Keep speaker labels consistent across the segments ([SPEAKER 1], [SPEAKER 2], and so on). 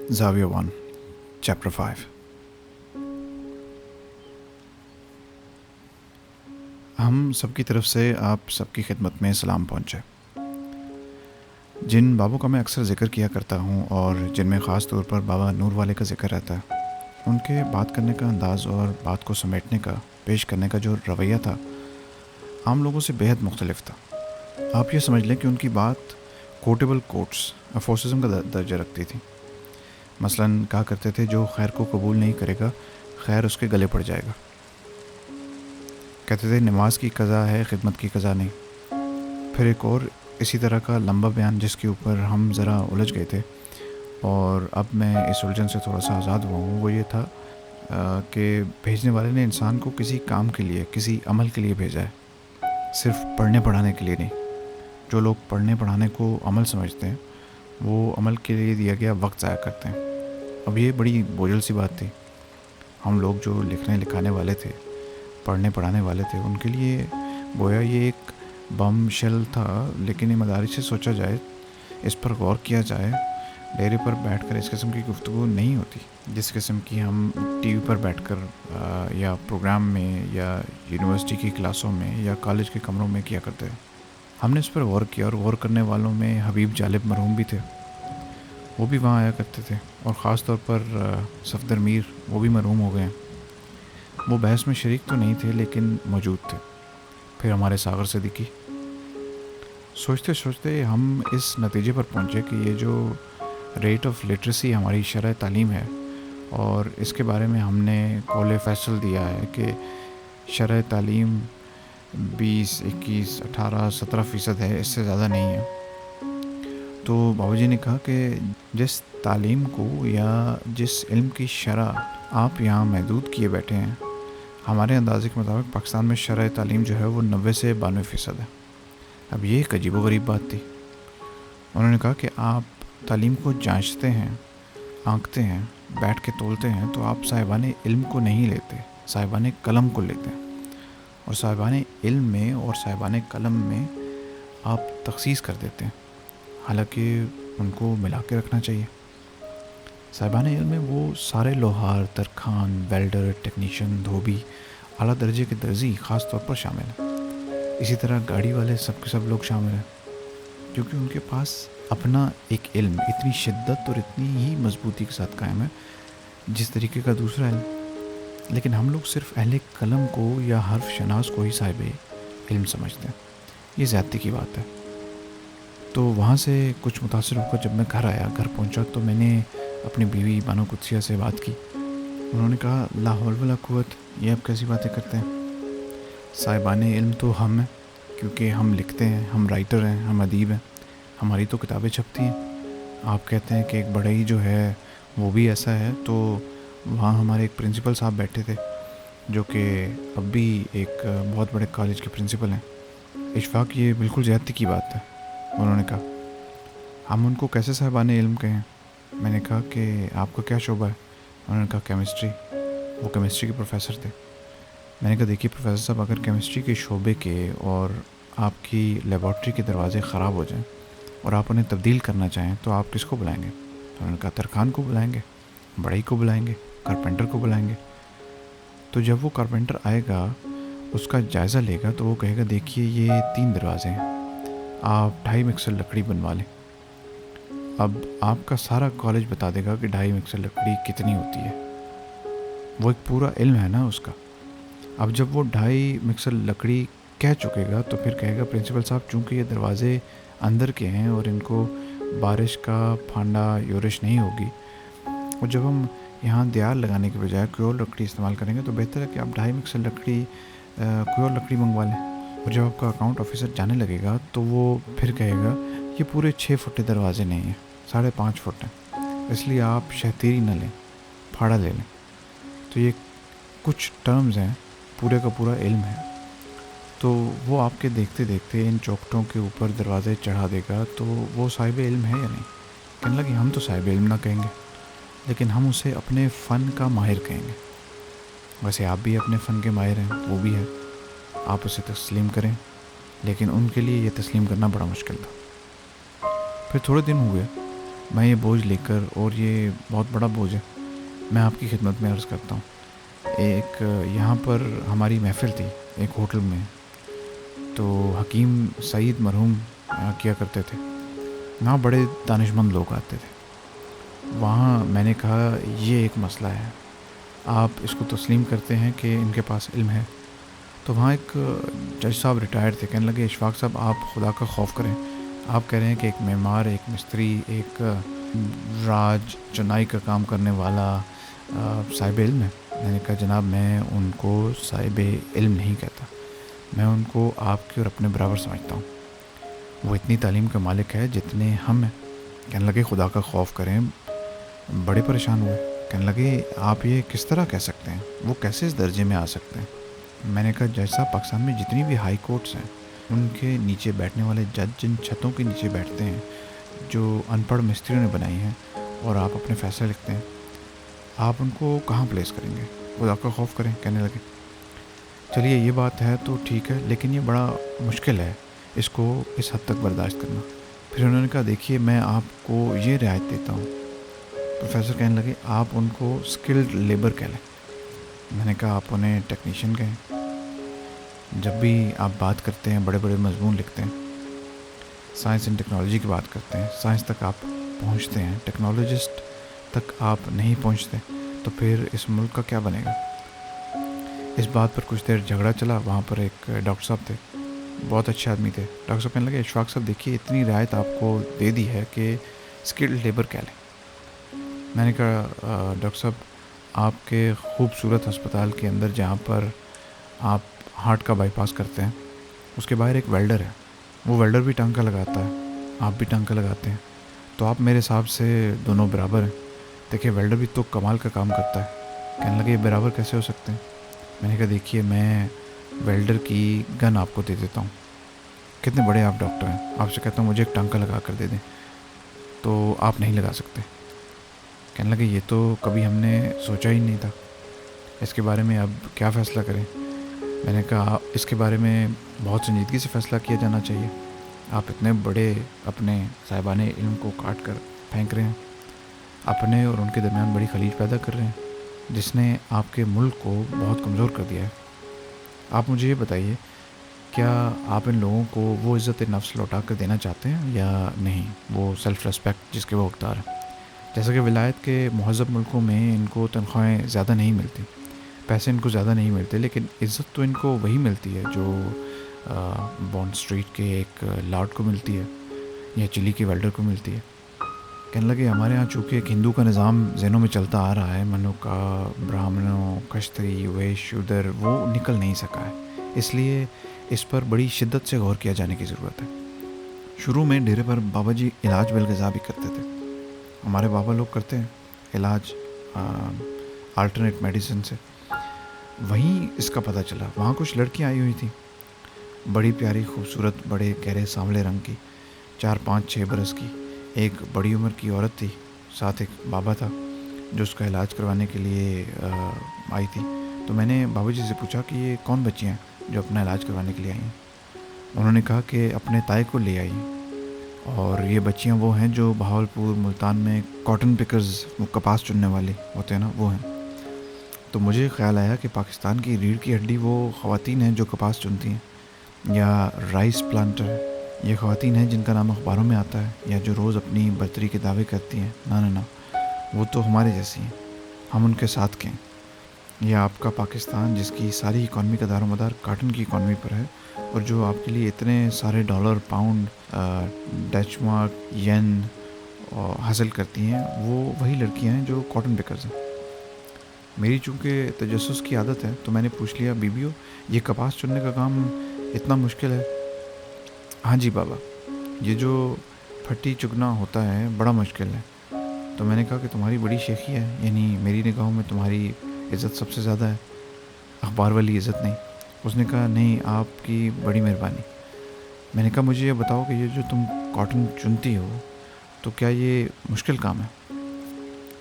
[SPEAKER 1] زاویہ 1 چیپٹر 5۔ ہم سب کی طرف سے آپ سب کی خدمت میں سلام پہنچے۔ جن بابوں کا میں اکثر ذکر کیا کرتا ہوں اور جن میں خاص طور پر بابا نور والے کا ذکر رہتا ہے، ان کے بات کرنے کا انداز اور بات کو سمیٹنے کا، پیش کرنے کا جو رویہ تھا، عام لوگوں سے بے حد مختلف تھا۔ آپ یہ سمجھ لیں کہ ان کی بات کوٹیبل کوٹس، افورسزم کا درجہ رکھتی تھی۔ مثلاً کہا کرتے تھے، جو خیر کو قبول نہیں کرے گا، خیر اس کے گلے پڑ جائے گا۔ کہتے تھے نماز کی قضا ہے، خدمت کی قضا نہیں۔ پھر ایک اور اسی طرح کا لمبا بیان جس کے اوپر ہم ذرا الجھ گئے تھے، اور اب میں اس الجھن سے تھوڑا سا آزاد ہوا ہوں، وہ یہ تھا کہ بھیجنے والے نے انسان کو کسی کام کے لیے، کسی عمل کے لیے بھیجا ہے، صرف پڑھنے پڑھانے کے لیے نہیں۔ جو لوگ پڑھنے پڑھانے کو عمل سمجھتے ہیں، وہ عمل کے لیے دیا گیا وقت ضائع کرتے ہیں۔ اب یہ بڑی بوجھل سی بات تھی۔ ہم لوگ جو لکھنے لکھانے والے تھے، پڑھنے پڑھانے والے تھے، ان کے لیے گویا یہ ایک بم شل تھا، لیکن یہ مدارج سے سوچا جائے، اس پر غور کیا جائے، ڈیرے پر بیٹھ کر اس قسم کی گفتگو نہیں ہوتی جس قسم کی ہم ٹی وی پر بیٹھ کر یا پروگرام میں یا یونیورسٹی کی کلاسوں میں یا کالج کے کمروں میں کیا کرتے ہیں۔ ہم نے اس پر غور کیا، اور غور کرنے والوں میں حبیب جالب مرحوم بھی تھے، وہ بھی وہاں آیا کرتے تھے، اور خاص طور پر صفدر میر، وہ بھی مرحوم ہو گئے ہیں۔ وہ بحث میں شریک تو نہیں تھے لیکن موجود تھے۔ پھر ہمارے ساغر صدیقی۔ سوچتے سوچتے ہم اس نتیجے پر پہنچے کہ یہ جو ریٹ آف لٹریسی ہماری شرح تعلیم ہے، اور اس کے بارے میں ہم نے قول فیصل دیا ہے کہ شرح تعلیم 20، 21، 18، 17% ہے، اس سے زیادہ نہیں ہے۔ تو بابا جی نے کہا کہ جس تعلیم کو یا جس علم کی شرح آپ یہاں محدود کیے بیٹھے ہیں، ہمارے اندازے کے مطابق پاکستان میں شرح تعلیم جو ہے وہ 90 سے 92% ہے۔ اب یہ ایک عجیب و غریب بات تھی۔ انہوں نے کہا کہ آپ تعلیم کو جانچتے ہیں، آنکھتے ہیں، بیٹھ کے تولتے ہیں، تو آپ صاحبان علم کو نہیں لیتے، صاحبان قلم کو لیتے ہیں، اور صاحبان علم میں اور صاحبان قلم میں آپ تخصیص کر دیتے ہیں، حالانکہ ان کو ملا کے رکھنا چاہیے۔ صاحبان علم میں وہ سارے لوہار، ترکھان، ویلڈر، ٹیکنیشین، دھوبی، اعلیٰ درجے کے درزی خاص طور پر شامل ہیں۔ اسی طرح گاڑی والے سب کے سب لوگ شامل ہیں، کیونکہ ان کے پاس اپنا ایک علم اتنی شدت اور اتنی ہی مضبوطی کے ساتھ قائم ہے جس طریقے کا دوسرا علم۔ لیکن ہم لوگ صرف اہل قلم کو یا حرف شناس کو ہی صاحب علم سمجھتے ہیں۔ یہ زیادتی کی بات ہے۔ تو وہاں سے کچھ متاثر ہو کر جب میں گھر پہنچا تو میں نے اپنی بیوی بانو قدسیہ سے بات کی۔ انہوں نے کہا، لا حول ولا قوت، یہ آپ کیسی باتیں کرتے ہیں؟ صاحبان علم تو ہم ہیں، کیونکہ ہم لکھتے ہیں، ہم رائٹر ہیں، ہم ادیب ہیں، ہماری تو کتابیں چھپتی ہیں۔ آپ کہتے ہیں کہ ایک بڑا ہی جو ہے وہ بھی ایسا ہے، تو وہاں ہمارے ایک پرنسپل صاحب بیٹھے تھے، جو کہ اب بھی ایک بہت بڑے کالج کے پرنسپل ہیں۔ اشفاق، یہ بالکل زیادتی کی بات ہے۔ انہوں نے کہا، ہم ان کو کیسے صاحبان علم کہیں؟ میں نے کہا کہ آپ کا کیا شعبہ ہے؟ انہوں نے کہا کیمسٹری۔ وہ کیمسٹری کے پروفیسر تھے۔ میں نے کہا دیکھیے پروفیسر صاحب، اگر کیمسٹری کے شعبے کے اور آپ کی لیبارٹری کے دروازے خراب ہو جائیں اور آپ انہیں تبدیل کرنا چاہیں تو آپ کس کو بلائیں گے؟ تو انہوں نے کہا ترخان کو بلائیں گے، بڑھئی کو بلائیں گے، کارپینٹر کو بلائیں گے۔ تو جب وہ کارپینٹر آئے گا، اس کا جائزہ لے گا، تو وہ کہے گا دیکھیے یہ 3 دروازے ہیں، آپ 2.5 مکسر لکڑی بنوا لیں۔ اب آپ کا سارا کالج بتا دے گا کہ 2.5 مکسر لکڑی کتنی ہوتی ہے۔ وہ ایک پورا علم ہے نا اس کا۔ اب جب وہ 2.5 مکسر لکڑی کہہ چکے گا تو پھر کہے گا پرنسپل صاحب، چونکہ یہ دروازے اندر کے ہیں اور ان کو بارش کا پھانڈا یورش نہیں ہوگی، اور جب ہم یہاں دیار لگانے کے بجائے کوئی اور لکڑی استعمال کریں گے تو بہتر ہے کہ آپ 2.5 مکسر لکڑی کوئی اور لکڑی منگوا لیں۔ اور جب آپ کا اکاؤنٹ آفیسر جانے لگے گا تو وہ پھر کہے گا یہ پورے 6 فٹ دروازے نہیں ہیں، 5.5 فٹ ہیں، اس لیے آپ شہتیری نہ لیں، پھاڑا لے لیں۔ تو یہ کچھ ٹرمز ہیں، پورے کا پورا علم ہے۔ تو وہ آپ کے دیکھتے دیکھتے ان چوکھٹوں کے اوپر دروازے چڑھا دے گا، تو وہ صاحب علم ہے یا نہیں؟ کہنے لگے ہم تو صاحب علم نہ کہیں گے، لیکن ہم اسے اپنے فن کا ماہر کہیں گے۔ ویسے آپ بھی اپنے فن کے ماہر ہیں، وہ بھی ہے، آپ اسے تسلیم کریں، لیکن ان کے لیے یہ تسلیم کرنا بڑا مشکل تھا۔ پھر تھوڑے دن ہوئے میں یہ بوجھ لے کر، اور یہ بہت بڑا بوجھ ہے، میں آپ کی خدمت میں عرض کرتا ہوں۔ ایک یہاں پر ہماری محفل تھی ایک ہوٹل میں، تو حکیم سعید مرحوم کیا کرتے تھے، وہاں بڑے دانش مند لوگ آتے تھے۔ وہاں میں نے کہا یہ ایک مسئلہ ہے، آپ اس کو تسلیم کرتے ہیں کہ ان کے پاس علم ہے؟ تو وہاں ایک جج صاحب ریٹائرڈ تھے، کہنے لگے اشفاق صاحب آپ خدا کا خوف کریں، آپ کہہ رہے ہیں کہ ایک معمار، ایک مستری، ایک راج چنائی کا کام کرنے والا صاحب علم ہے؟ میں نے کہا جناب میں ان کو صاحب علم نہیں کہتا، میں ان کو آپ کے اور اپنے برابر سمجھتا ہوں، وہ اتنی تعلیم کا مالک ہے جتنے ہم ہیں۔ کہنے لگے خدا کا خوف کریں، بڑے پریشان ہوئے، کہنے لگے آپ یہ کس طرح کہہ سکتے ہیں، وہ کیسے اس درجے میں آ سکتے ہیں؟ میں نے کہا جج صاحب پاکستان میں جتنی بھی ہائی کورٹس ہیں ان کے نیچے بیٹھنے والے جج جن چھتوں کے نیچے بیٹھتے ہیں جو ان پڑھ مستریوں نے بنائی ہیں، اور آپ اپنے فیصلے لکھتے ہیں، آپ ان کو کہاں پلیس کریں گے؟ خدا کا خوف کریں، کہنے لگے چلیے یہ بات ہے تو ٹھیک ہے، لیکن یہ بڑا مشکل ہے اس کو اس حد تک برداشت کرنا۔ پھر انہوں نے کہا دیکھیے میں آپ کو یہ رعایت دیتا ہوں۔ پروفیسر کہنے لگے آپ ان کو اسکلڈ لیبر کہہ لیں۔ میں نے کہا آپ انہیں ٹیکنیشین کہیں۔ جب بھی آپ بات کرتے ہیں، بڑے بڑے مضمون لکھتے ہیں، سائنس اینڈ ٹیکنالوجی کی بات کرتے ہیں، سائنس تک آپ پہنچتے ہیں، ٹیکنالوجسٹ تک آپ نہیں پہنچتے، تو پھر اس ملک کا کیا بنے گا؟ اس بات پر کچھ دیر جھگڑا چلا۔ وہاں پر ایک ڈاکٹر صاحب تھے، بہت اچھے آدمی تھے۔ ڈاکٹر صاحب کہنے لگے اشفاق صاحب دیکھیے اتنی رعایت آپ کو دے دی ہے کہ اسکلڈ لیبر کہہ لیں۔ میں نے کہا ڈاکٹر صاحب آپ کے خوبصورت ہسپتال کے اندر جہاں پر آپ ہارٹ کا بائی پاس کرتے ہیں، اس کے باہر ایک ویلڈر ہے، وہ ویلڈر بھی ٹانکا لگاتا ہے، آپ بھی ٹانکا لگاتے ہیں، تو آپ میرے حساب سے دونوں برابر ہیں۔ دیکھیے ویلڈر بھی تو کمال کا کام کرتا ہے۔ کہنے لگے برابر کیسے ہو سکتے ہیں؟ میں نے کہا دیکھیے میں ویلڈر کی گن آپ کو دے دیتا ہوں، کتنے بڑے آپ ڈاکٹر ہیں، آپ سے کہتا ہوں مجھے ایک ٹانکا لگا کر دے دیں، تو آپ نہیں لگا سکتے۔ کہنے لگے یہ تو کبھی ہم نے سوچا ہی نہیں تھا، اس کے بارے میں اب کیا فیصلہ کریں؟ میں نے کہا اس کے بارے میں بہت سنجیدگی سے فیصلہ کیا جانا چاہیے، آپ اتنے بڑے اپنے صاحبان علم کو کاٹ کر پھینک رہے ہیں، اپنے اور ان کے درمیان بڑی خلیج پیدا کر رہے ہیں جس نے آپ کے ملک کو بہت کمزور کر دیا ہے۔ آپ مجھے یہ بتائیے کیا آپ ان لوگوں کو وہ عزت نفس لوٹا کر دینا چاہتے ہیں یا نہیں، وہ سیلف ریسپیکٹ جس کے وہ حقدار ہیں؟ جیسا کہ ولایت کے مہذب ملکوں میں ان کو تنخواہیں زیادہ نہیں ملتی، پیسے ان کو زیادہ نہیں ملتے، لیکن عزت تو ان کو وہی ملتی ہے جو بانڈ اسٹریٹ کے ایک لارڈ کو ملتی ہے یا چلی کے ویلڈر کو ملتی ہے۔ کہنے لگے ہمارے ہاں چونکہ ایک ہندو کا نظام ذہنوں میں چلتا آ رہا ہے، منو کا، برہمنوں، کشتری، ویش، شودر، وہ نکل نہیں سکا ہے، اس لیے اس پر بڑی شدت سے غور کیا جانے کی ضرورت ہے۔ شروع میں ڈیرے پر بابا جی علاج بالغذا بھی کرتے تھے، ہمارے بابا لوگ کرتے ہیں علاج آلٹرنیٹ میڈیسن سے۔ وہیں اس کا پتہ چلا، وہاں کچھ لڑکیاں آئی ہوئی تھیں، بڑی پیاری خوبصورت، بڑے گہرے سانولے رنگ کی، 4-5-6 برس کی، ایک بڑی عمر کی عورت تھی، ساتھ ایک بابا تھا جو اس کا علاج کروانے کے لیے آئی تھی۔ تو میں نے بابا جی سے پوچھا کہ یہ کون بچیاں ہیں جو اپنا علاج کروانے کے لیے آئی ہیں؟ انہوں نے کہا کہ اپنے تائی کو لے آئی، اور یہ بچیاں وہ ہیں جو بہاولپور ملتان میں کاٹن پکرز، وہ کپاس چننے والے ہوتے ہیں نا، وہ ہیں۔ تو مجھے خیال آیا کہ پاکستان کی ریڑھ کی ہڈی وہ خواتین ہیں جو کپاس چنتی ہیں، یا رائس پلانٹر یہ خواتین ہیں جن کا نام اخباروں میں آتا ہے، یا جو روز اپنی برتری کے دعوے کرتی ہیں۔ نہ وہ تو ہمارے جیسی ہیں، ہم ان کے ساتھ کے ہیں۔ یہ آپ کا پاکستان جس کی ساری اکانومی کا دار و مدار کاٹن کی اکانومی پر ہے، اور جو آپ کے لیے اتنے سارے ڈالر، پاؤنڈ، ڈچ مارک، ین حاصل کرتی ہیں، وہ وہی لڑکیاں ہیں جو کاٹن پکرز ہیں۔ میری چونکہ تجسس کی عادت ہے تو میں نے پوچھ لیا بیبیو یہ کپاس چننے کا کام اتنا مشکل ہے؟ ہاں جی بابا، یہ جو پھٹی چگنا ہوتا ہے بڑا مشکل ہے۔ تو میں نے کہا کہ تمہاری بڑی شیخی ہے، یعنی میری نگاہوں میں تمہاری عزت سب سے زیادہ ہے، اخبار والی عزت نہیں۔ اس نے کہا نہیں آپ کی بڑی مہربانی۔ میں نے کہا مجھے یہ بتاؤ کہ یہ جو تم کاٹن چنتی ہو تو کیا یہ مشکل کام ہے؟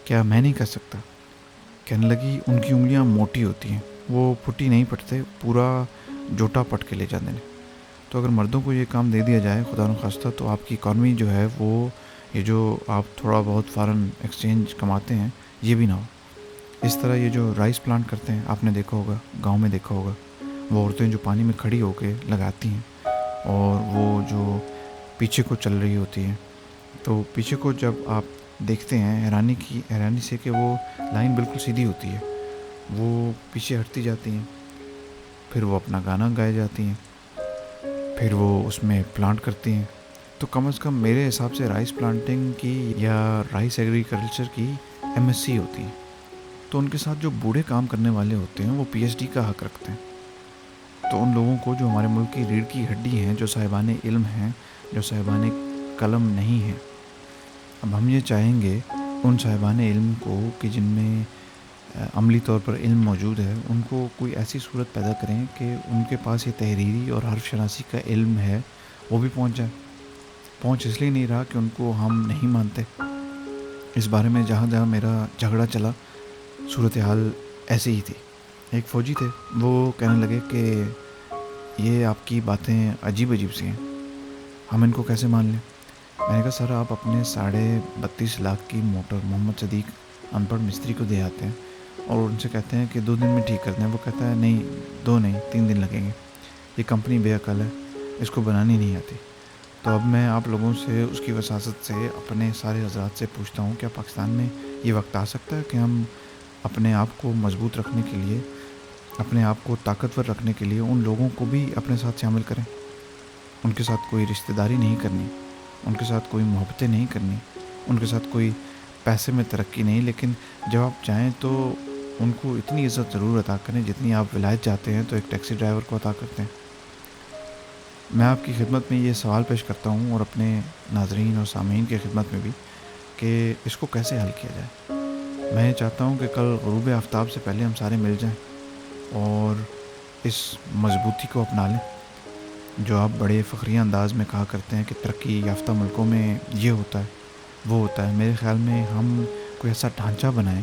[SPEAKER 1] کیا میں نہیں کر سکتا؟ کہنے لگی ان کی انگلیاں موٹی ہوتی ہیں، وہ پھٹی نہیں پٹتے، پورا جوٹا پٹ کے لے جاتے ہیں، تو اگر مردوں کو یہ کام دے دیا جائے خدا نخواستہ تو آپ کی اکانومی جو ہے وہ یہ جو آپ تھوڑا بہت فارن ایکسچینج کماتے ہیں یہ بھی نہ ہو. اس طرح یہ جو رائس پلانٹ کرتے ہیں آپ نے دیکھا ہوگا, گاؤں میں دیکھا ہوگا, وہ عورتیں جو پانی میں کھڑی ہو کے لگاتی ہیں اور وہ جو پیچھے کو چل رہی ہوتی ہیں, تو پیچھے کو جب آپ دیکھتے ہیں حیرانی سے کہ وہ لائن بالکل سیدھی ہوتی ہے, وہ پیچھے ہٹتی جاتی ہیں, پھر وہ اپنا گانا گائے جاتی ہیں, پھر وہ اس میں پلانٹ کرتی ہیں. تو کم از کم میرے حساب سے رائس پلانٹنگ کی یا رائس ایگریکلچر کی MSc ہوتی ہے. تو ان کے ساتھ جو بوڑھے کام کرنے والے ہوتے ہیں وہ PhD کا حق رکھتے ہیں. تو ان لوگوں کو جو ہمارے ملک کی ریڑھ کی ہڈی ہیں, جو صاحبان علم ہیں, جو صاحبان قلم نہیں ہیں, اب ہم یہ چاہیں گے ان صاحبان علم کو کہ جن میں عملی طور پر علم موجود ہے, ان کو کوئی ایسی صورت پیدا کریں کہ ان کے پاس یہ تحریری اور حرف شناسی کا علم ہے وہ بھی پہنچ جائے. پہنچ اس لیے نہیں رہا کہ ان کو ہم نہیں مانتے. اس بارے میں جہاں جہاں میرا جھگڑا چلا صورتحال ایسے ہی تھی. ایک فوجی تھے, وہ کہنے لگے کہ یہ آپ کی باتیں عجیب عجیب سی ہیں, ہم ان کو کیسے مان لیں. میں نے کہا سر آپ اپنے 32.5 لاکھ کی موٹر محمد صدیق ان پڑھ مستری کو دے آتے ہیں اور ان سے کہتے ہیں کہ 2 دن میں ٹھیک کر دیں. وہ کہتا ہے نہیں 2 نہیں 3 دن لگیں گے, یہ کمپنی بے عقل ہے, اس کو بنانی نہیں آتی. تو اب میں آپ لوگوں سے اس کی وساست سے اپنے سارے حضرات سے پوچھتا ہوں, کیا پاکستان میں یہ وقت آ سکتا ہے کہ ہم اپنے آپ کو مضبوط رکھنے کے لیے, اپنے آپ کو طاقتور رکھنے کے لیے ان لوگوں کو بھی اپنے ساتھ شامل کریں. ان کے ساتھ کوئی رشتہ داری نہیں کرنی, ان کے ساتھ کوئی محبتیں نہیں کرنی, ان کے ساتھ کوئی پیسے میں ترقی نہیں, لیکن جب آپ چاہیں تو ان کو اتنی عزت ضرور عطا کریں جتنی آپ ولایت چاہتے ہیں تو ایک ٹیکسی ڈرائیور کو عطا کرتے ہیں. میں آپ کی خدمت میں یہ سوال پیش کرتا ہوں اور اپنے ناظرین اور سامعین کی خدمت میں بھی کہ اس کو کیسے حل کیا جائے. میں چاہتا ہوں کہ کل غروب آفتاب سے پہلے ہم سارے مل جائیں اور اس مضبوطی کو اپنا لیں جو آپ بڑے فخریہ انداز میں کہا کرتے ہیں کہ ترقی یافتہ ملکوں میں یہ ہوتا ہے وہ ہوتا ہے. میرے خیال میں ہم کوئی ایسا ڈھانچہ بنائیں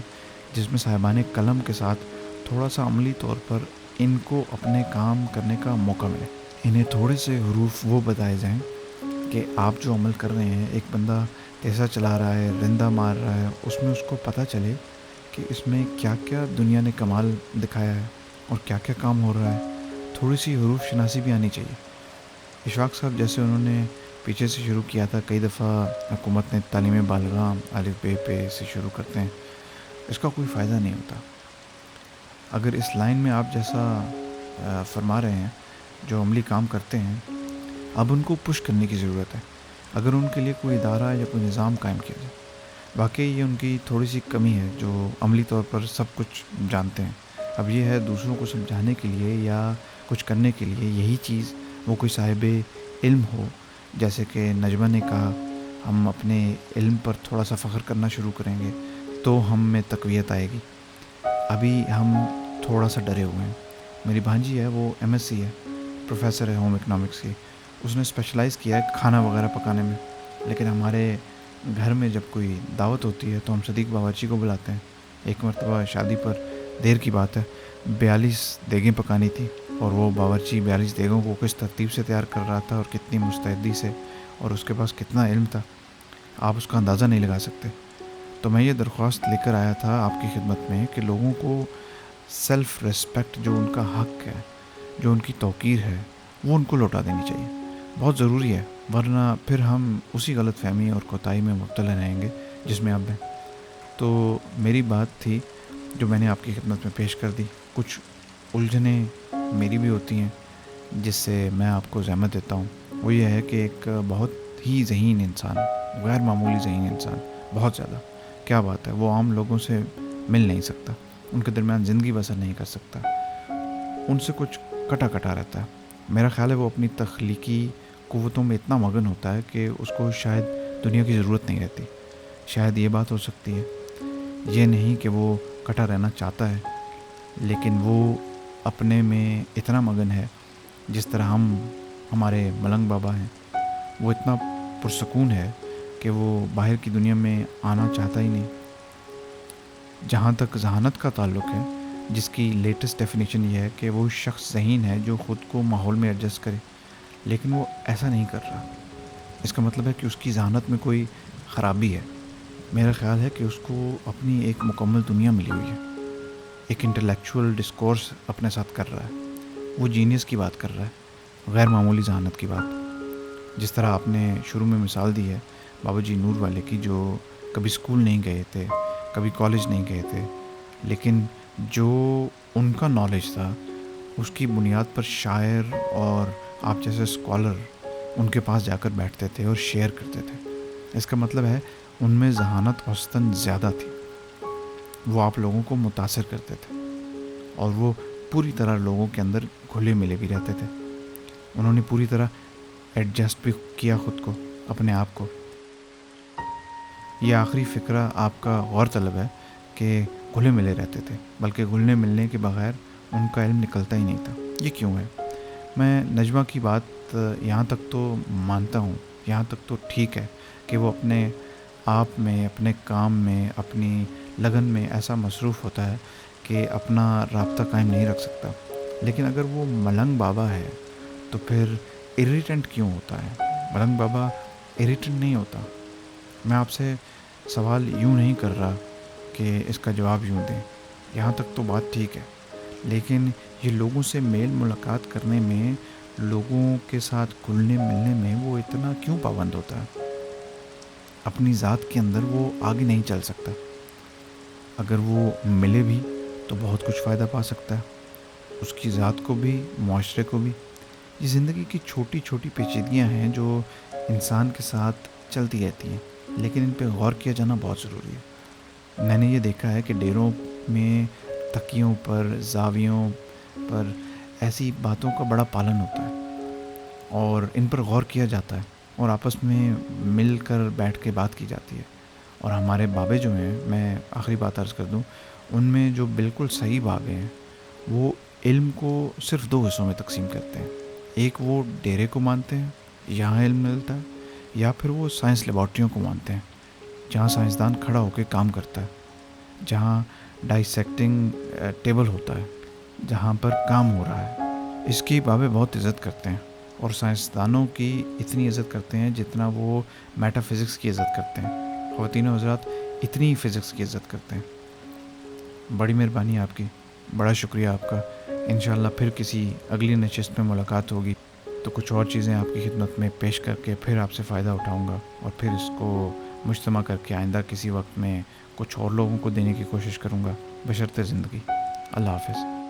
[SPEAKER 1] جس میں صاحبان قلم کے ساتھ تھوڑا سا عملی طور پر ان کو اپنے کام کرنے کا موقع ملے. انہیں تھوڑے سے حروف وہ بتائے جائیں کہ آپ جو عمل کر رہے ہیں, ایک بندہ تیزا چلا رہا ہے, رندہ مار رہا ہے, اس میں اس کو پتہ چلے کہ اس میں کیا کیا دنیا نے کمال دکھایا ہے اور کیا کیا کام ہو رہا ہے. تھوڑی سی حروف شناسی بھی آنی چاہیے. اشفاق صاحب جیسے انہوں نے پیچھے سے شروع کیا تھا, کئی دفعہ حکومت نے تعلیم بالغاں الف ب پہ سے شروع کرتے ہیں, اس کا کوئی فائدہ نہیں ہوتا. اگر اس لائن میں آپ جیسا فرما رہے ہیں جو عملی کام کرتے ہیں, اب ان کو پش کرنے کی ضرورت ہے. اگر ان کے لیے کوئی ادارہ یا کوئی نظام قائم کیا جائے, واقعی یہ ان کی تھوڑی سی کمی ہے جو عملی طور پر سب کچھ جانتے ہیں. اب یہ ہے دوسروں کو سمجھانے کے لیے یا کچھ کرنے کے لیے یہی چیز وہ کوئی صاحب علم ہو. جیسے کہ نجمہ نے کہا, ہم اپنے علم پر تھوڑا سا فخر کرنا شروع کریں گے تو ہم میں تقویت آئے گی. ابھی ہم تھوڑا سا ڈرے ہوئے ہیں. میری بھانجی ہے, وہ MSc ہے, پروفیسر ہے ہوم اکنامکس کی, اس نے اسپیشلائز کیا ہے کھانا وغیرہ پکانے میں. لیکن ہمارے گھر میں جب کوئی دعوت ہوتی ہے تو ہم صدیق باورچی کو بلاتے ہیں. ایک مرتبہ شادی پر دیر کی بات ہے, 42 دیگیں پکانی تھی اور وہ باورچی 42 دیگوں کو کس ترتیب سے تیار کر رہا تھا اور کتنی مستعدی سے, اور اس کے پاس کتنا علم تھا, آپ اس کا اندازہ نہیں لگا سکتے. تو میں یہ درخواست لے کر آیا تھا آپ کی خدمت میں کہ لوگوں کو سیلف ریسپیکٹ جو ان کا حق ہے, جو ان کی توقیر ہے, وہ ان کو لوٹا دینی چاہیے. بہت ضروری ہے, ورنہ پھر ہم اسی غلط فہمی اور کوتاہی میں مبتلا رہیں گے جس میں اب ہیں. تو میری بات تھی جو میں نے آپ کی خدمت میں پیش کر دی. کچھ الجھنیں میری بھی ہوتی ہیں جس سے میں آپ کو زحمت دیتا ہوں. وہ یہ ہے کہ ایک بہت ہی ذہین انسان, غیر معمولی ذہین انسان, بہت زیادہ, کیا بات ہے, وہ عام لوگوں سے مل نہیں سکتا, ان کے درمیان زندگی بسر نہیں کر سکتا, ان سے کچھ کٹا کٹا رہتا ہے. میرا خیال ہے وہ اپنی تخلیقی قوتوں میں اتنا مگن ہوتا ہے کہ اس کو شاید دنیا کی ضرورت نہیں رہتی. شاید یہ بات ہو سکتی ہے, یہ نہیں کہ وہ کٹا رہنا چاہتا ہے, لیکن وہ اپنے میں اتنا مگن ہے جس طرح ہمارے ملنگ بابا ہیں, وہ اتنا پرسکون ہے کہ وہ باہر کی دنیا میں آنا چاہتا ہی نہیں. جہاں تک ذہانت کا تعلق ہے, جس کی لیٹسٹ ڈیفینیشن یہ ہے کہ وہ شخص ذہین ہے جو خود کو ماحول میں ایڈجسٹ کرے, لیکن وہ ایسا نہیں کر رہا. اس کا مطلب ہے کہ اس کی ذہانت میں کوئی خرابی ہے. میرا خیال ہے کہ اس کو اپنی ایک مکمل دنیا ملی ہوئی ہے, ایک انٹلیکچوئل ڈسکورس اپنے ساتھ کر رہا ہے, وہ جینیس کی بات کر رہا ہے, غیر معمولی ذہانت کی بات. جس طرح آپ نے شروع میں مثال دی ہے بابا جی نور والے کی, جو کبھی اسکول نہیں گئے تھے, کبھی کالج نہیں گئے تھے, لیکن جو ان کا نالج تھا اس کی بنیاد پر شاعر اور آپ جیسے اسکالر ان کے پاس جا کر بیٹھتے تھے اور شیئر کرتے تھے. اس کا مطلب ہے ان میں ذہانت اوسطاً زیادہ تھی, وہ آپ لوگوں کو متاثر کرتے تھے, اور وہ پوری طرح لوگوں کے اندر گھلے ملے بھی رہتے تھے. انہوں نے پوری طرح ایڈجسٹ بھی کیا خود کو, اپنے آپ کو. یہ آخری فقرہ آپ کا غور طلب ہے کہ گھلے ملے رہتے تھے, بلکہ گھلنے ملنے کے بغیر ان کا علم نکلتا ہی نہیں تھا. یہ کیوں ہے؟ میں نجمہ کی بات یہاں تک تو مانتا ہوں, یہاں تک تو ٹھیک ہے کہ وہ اپنے آپ میں, اپنے کام میں, اپنی لگن میں ایسا مصروف ہوتا ہے کہ اپنا رابطہ قائم نہیں رکھ سکتا. لیکن اگر وہ ملنگ بابا ہے تو پھر اریٹنٹ کیوں ہوتا ہے؟ ملنگ بابا اریٹنٹ نہیں ہوتا. میں آپ سے سوال یوں نہیں کر رہا کہ اس کا جواب یوں دیں, یہاں تک تو بات ٹھیک ہے, لیکن یہ لوگوں سے میل ملاقات کرنے میں, لوگوں کے ساتھ گھلنے ملنے میں وہ اتنا کیوں پابند ہوتا ہے؟ اپنی ذات کے اندر وہ آگے نہیں چل سکتا. اگر وہ ملے بھی تو بہت کچھ فائدہ پا سکتا ہے, اس کی ذات کو بھی, معاشرے کو بھی. یہ زندگی کی چھوٹی چھوٹی پیچیدگیاں ہیں جو انسان کے ساتھ چلتی رہتی ہیں, لیکن ان پہ غور کیا جانا بہت ضروری ہے. میں نے یہ دیکھا ہے کہ ڈیروں میں تکیوں پر, زاویوں پر ایسی باتوں کا بڑا پالن ہوتا ہے, اور ان پر غور کیا جاتا ہے, اور آپس میں مل کر بیٹھ کے بات کی جاتی ہے. اور ہمارے بابے جو ہیں, میں آخری بات عرض کر دوں, ان میں جو بالکل صحیح بابے ہیں وہ علم کو صرف 2 حصوں میں تقسیم کرتے ہیں. ایک وہ ڈیرے کو مانتے ہیں, یہاں علم ملتا ہے, یا پھر وہ سائنس لیبارٹریوں کو مانتے ہیں, جہاں سائنسدان کھڑا ہو کے کام کرتا ہے, جہاں ڈائسیکٹنگ ٹیبل ہوتا ہے, جہاں پر کام ہو رہا ہے. اس کی بابے بہت عزت کرتے ہیں, اور سائنسدانوں کی اتنی عزت کرتے ہیں جتنا وہ میٹا فزکس کی عزت کرتے ہیں. خواتین و حضرات, اتنی فزکس کی عزت کرتے ہیں. بڑی مہربانی آپ کی, بڑا شکریہ آپ کا. انشاءاللہ پھر کسی اگلی نشست میں ملاقات ہوگی تو کچھ اور چیزیں آپ کی خدمت میں پیش کر کے پھر آپ سے فائدہ اٹھاؤں گا, اور پھر اس کو مجتمع کر کے آئندہ کسی وقت میں کچھ اور لوگوں کو دینے کی کوشش کروں گا, بشرط زندگی. اللہ حافظ.